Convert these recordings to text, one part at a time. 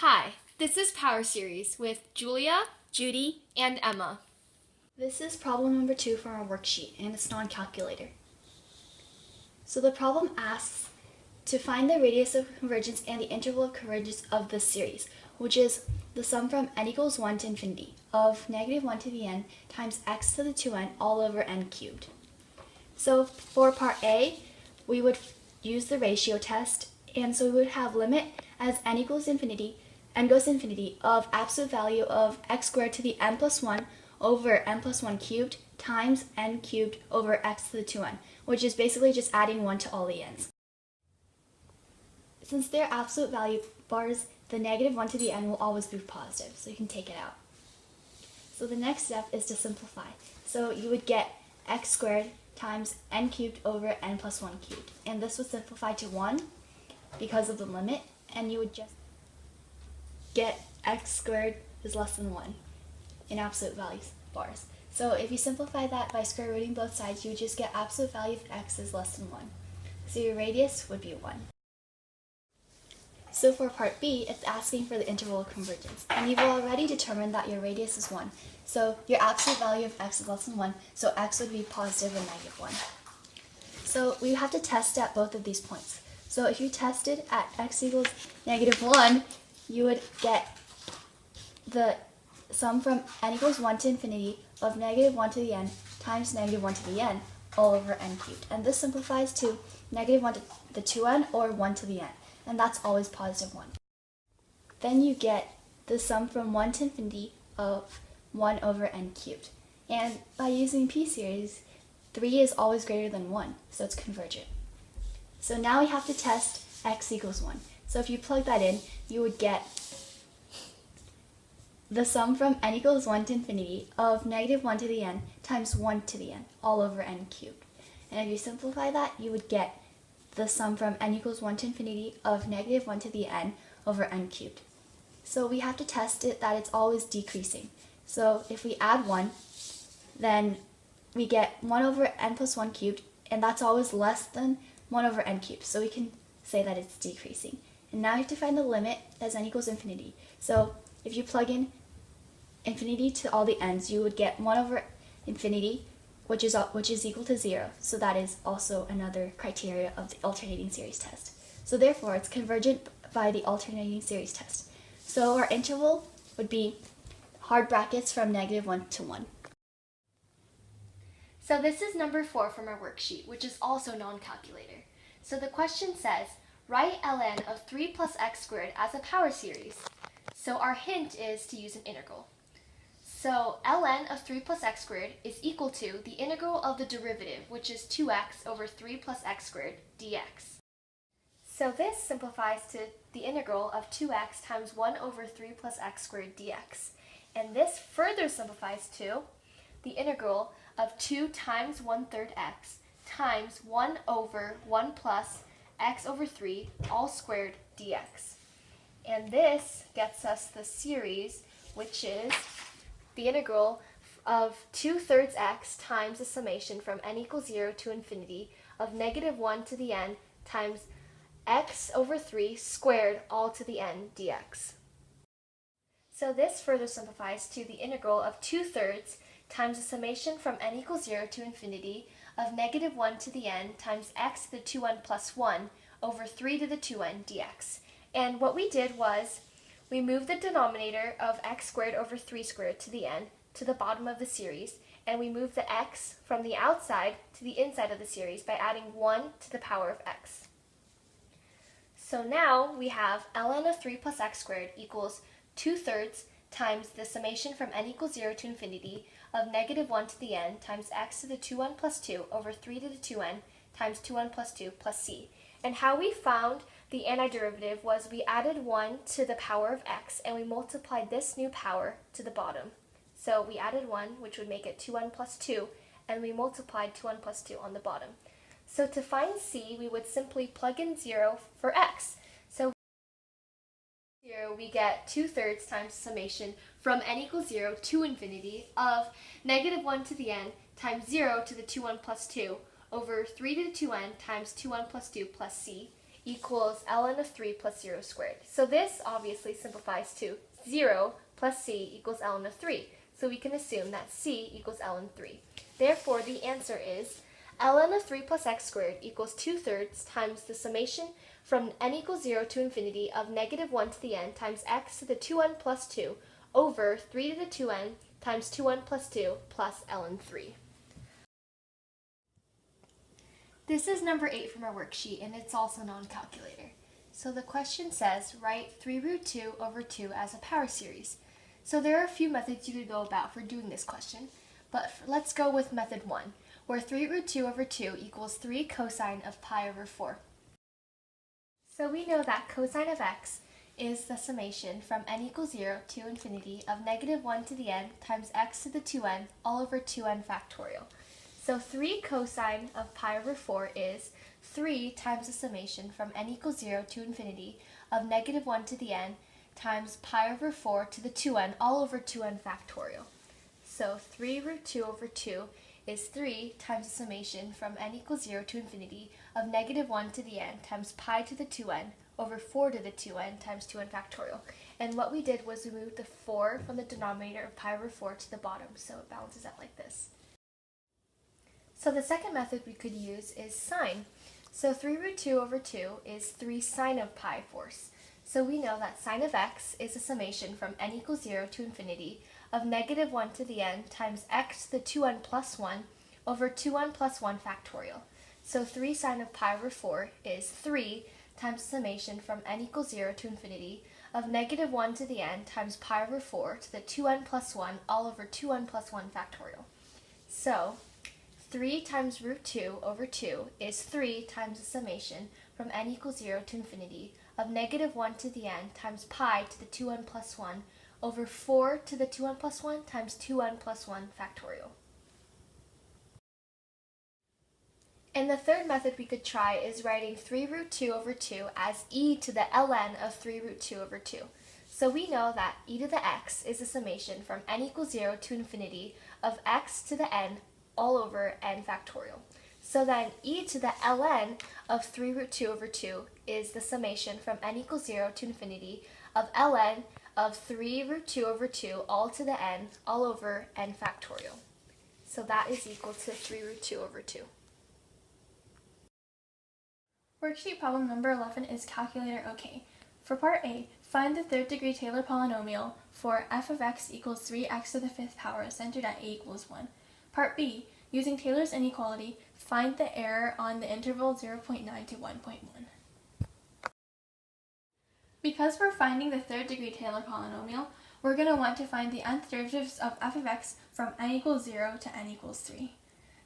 Hi, this is Power Series with Julia, Judy. and Emma. This is problem number 2 from our worksheet, and it's non-calculator. So the problem asks to find the radius of convergence and the interval of convergence of this series, which is the sum from n equals 1 to infinity of -1 to the n times x to the 2n all over n cubed. So for part A, we would use the ratio test, and so we would have limit as n goes to infinity of absolute value of x squared to the n plus 1 over n plus 1 cubed times n cubed over x to the 2n, which is basically just adding 1 to all the n's. Since they're absolute value bars, the -1 to the n will always be positive, so you can take it out. So the next step is to simplify. So you would get x squared times n cubed over n plus 1 cubed, and this would simplify to 1 because of the limit, and you would just get x squared is less than 1 in absolute values bars. So if you simplify that by square rooting both sides, you would just get absolute value of x is less than 1. So your radius would be 1. So for part B, it's asking for the interval of convergence, and you've already determined that your radius is 1. So your absolute value of x is less than 1, so x would be positive or -1. So we have to test at both of these points. So if you tested at x equals -1, you would get the sum from n equals 1 to infinity of -1 to the n times -1 to the n all over n cubed. And this simplifies to -1 to the 2n or 1 to the n, and that's always positive 1. Then you get the sum from 1 to infinity of 1 over n cubed. And by using p-series, 3 is always greater than 1, so it's convergent. So now we have to test x equals 1. So if you plug that in, you would get the sum from n equals 1 to infinity of -1 to the n times 1 to the n all over n cubed. And if you simplify that, you would get the sum from n equals 1 to infinity of -1 to the n over n cubed. So we have to test it that it's always decreasing. So if we add 1, then we get 1 over n plus 1 cubed, and that's always less than 1 over n cubed. So we can say that it's decreasing. And now you have to find the limit as n equals infinity. So if you plug in infinity to all the n's, you would get 1 over infinity, which is equal to 0. So that is also another criteria of the alternating series test. So therefore, it's convergent by the alternating series test. So our interval would be hard brackets from -1 to 1. So this is number 4 from our worksheet, which is also non-calculator. So the question says, write ln of 3 plus x squared as a power series. So our hint is to use an integral. So ln of 3 plus x squared is equal to the integral of the derivative, which is 2x over 3 plus x squared dx. So this simplifies to the integral of 2x times 1 over 3 plus x squared dx. And this further simplifies to the integral of 2 times 1/3 x times 1 over 1 plus x over 3 all squared dx. And this gets us the series, which is the integral of 2/3 x times the summation from n equals 0 to infinity of -1 to the n times x over 3 squared all to the n dx. So this further simplifies to the integral of 2/3 times the summation from n equals 0 to infinity of -1 to the n times x to the 2n plus 1 over 3 to the 2n dx. And what we did was we moved the denominator of x squared over 3 squared to the n to the bottom of the series, and we moved the x from the outside to the inside of the series by adding 1 to the power of x. So now we have ln of 3 plus x squared equals 2/3 times the summation from n equals 0 to infinity of -1 to the n times x to the 2n plus 2 over 3 to the 2n times 2n plus 2 plus c. And how we found the antiderivative was we added 1 to the power of x, and we multiplied this new power to the bottom. So we added 1, which would make it 2n plus 2, and we multiplied 2n plus 2 on the bottom. So to find c, we would simply plug in 0 for x. So 0, we get 2/3 times summation from n equals 0 to infinity of -1 to the n times 0 to the 2n plus 2 over 3 to the 2n times 2n plus 2 plus c equals ln of 3 plus 0 squared. So this obviously simplifies to 0 plus c equals ln of 3. So we can assume that c equals ln 3. Therefore, the answer is ln of 3 plus x squared equals 2/3 times the summation from n equals 0 to infinity of negative 1 to the n times x to the 2n plus 2 over 3 to the 2n times 2n plus 2 plus ln 3. This is number 8 from our worksheet, and it's also non-calculator. So the question says, write 3 root 2 over 2 as a power series. So there are a few methods you could go about for doing this question, but let's go with method 1, where 3 root 2 over 2 equals 3 cosine of pi over 4. So we know that cosine of x is the summation from n equals 0 to infinity of negative 1 to the n times x to the 2n all over 2n factorial. So 3 cosine of pi over 4 is 3 times the summation from n equals 0 to infinity of negative 1 to the n times pi over 4 to the 2n all over 2n factorial. So 3 root 2 over 2 is 3 times the summation from n equals 0 to infinity of negative 1 to the n times pi to the 2n over 4 to the 2n times 2n factorial. And what we did was we moved the 4 from the denominator of pi over 4 to the bottom, so it balances out like this. So the second method we could use is sine. So 3 root 2 over 2 is 3 sine of pi force. So we know that sine of x is a summation from n equals 0 to infinity of negative 1 to the n times x to the 2n plus 1 over 2n plus 1 factorial. So 3 sine of pi over 4 is 3 times the summation from n equals 0 to infinity of negative 1 to the n times pi over 4 to the 2n plus 1 all over 2n plus 1 factorial. So 3 times root 2 over 2 is 3 times the summation from n equals 0 to infinity of negative 1 to the n times pi to the 2n plus 1 over 4 to the 2n plus 1 times 2n plus 1 factorial. And the third method we could try is writing 3 root 2 over 2 as e to the ln of 3 root 2 over 2. So we know that e to the x is a summation from n equals 0 to infinity of x to the n all over n factorial. So then e to the ln of 3 root 2 over 2 is the summation from n equals 0 to infinity of ln of 3 root 2 over 2 all to the n all over n factorial. So that is equal to 3 root 2 over 2. Worksheet problem number 11 is calculator OK. For part A, find the third degree Taylor polynomial for f of x equals 3x to the 5th power centered at a equals 1. Part B, using Taylor's inequality, find the error on the interval 0.9 to 1.1. Because we're finding the third degree Taylor polynomial, we're going to want to find the nth derivatives of f of x from n equals 0 to n equals 3.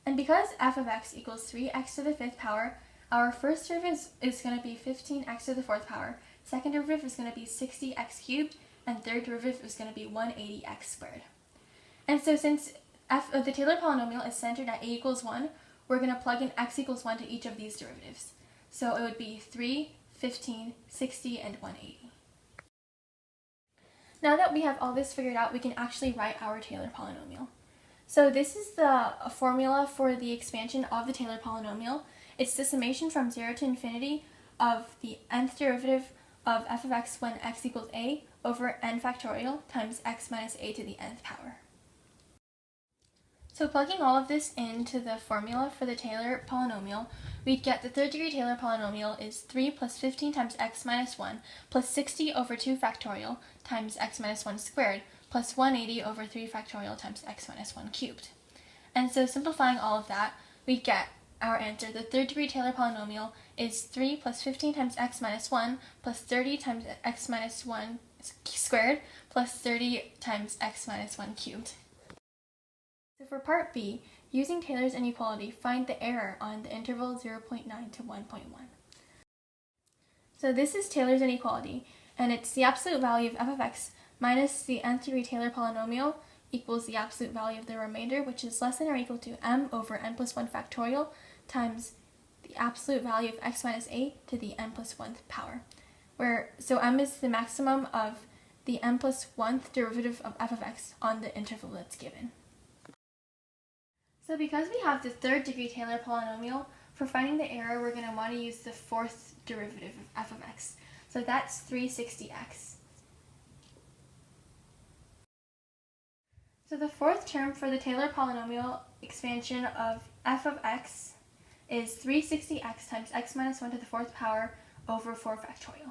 And because f of x equals 3x to the 5th power, our first derivative is going to be 15x to the 4th power, second derivative is going to be 60x cubed, and third derivative is going to be 180x squared. And so since the Taylor polynomial is centered at a equals 1, we're going to plug in x equals 1 to each of these derivatives. So it would be 3, 15, 60, and 180. Now that we have all this figured out, we can actually write our Taylor polynomial. So this is the formula for the expansion of the Taylor polynomial. It's the summation from 0 to infinity of the nth derivative of f of x when x equals a over n factorial times x minus a to the nth power. So plugging all of this into the formula for the Taylor polynomial, we'd get the third degree Taylor polynomial is 3 plus 15 times x minus 1 plus 60 over 2 factorial times x minus 1 squared plus 180 over 3 factorial times x minus 1 cubed. And so simplifying all of that, we'd get our answer. The third degree Taylor polynomial is 3 plus 15 times x minus 1 plus 30 times x minus 1 squared plus 30 times x minus 1 cubed. So for part B, using Taylor's inequality, find the error on the interval 0.9 to 1.1. So this is Taylor's inequality, and it's the absolute value of f of x minus the nth degree Taylor polynomial equals the absolute value of the remainder, which is less than or equal to m over n plus 1 factorial times the absolute value of x minus a to the n plus 1th power. So m is the maximum of the n plus 1th derivative of f of x on the interval that's given. So because we have the third degree Taylor polynomial, for finding the error, we're going to want to use the fourth derivative of f of x. So that's 360x. So the fourth term for the Taylor polynomial expansion of f of x is 360x times x minus 1 to the fourth power over 4 factorial.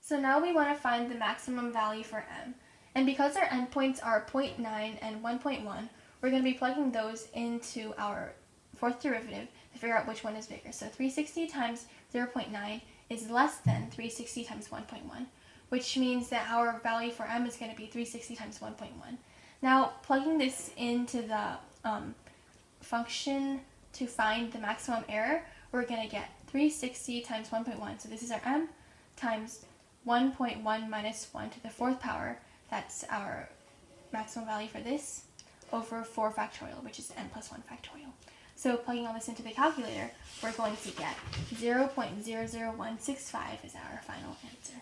So now we want to find the maximum value for m. And because our endpoints are 0.9 and 1.1, we're going to be plugging those into our fourth derivative to figure out which one is bigger. So 360 times 0.9 is less than 360 times 1.1, which means that our value for m is going to be 360 times 1.1. Now, plugging this into the function to find the maximum error, we're going to get 360 times 1.1, so this is our m, times 1.1 minus 1 to the fourth power, that's our maximum value for this, over 4 factorial, which is n plus 1 factorial. So plugging all this into the calculator, we're going to get 0.00165 is our final answer.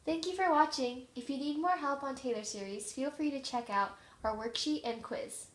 Thank you for watching. If you need more help on Taylor series, feel free to check out our worksheet and quiz.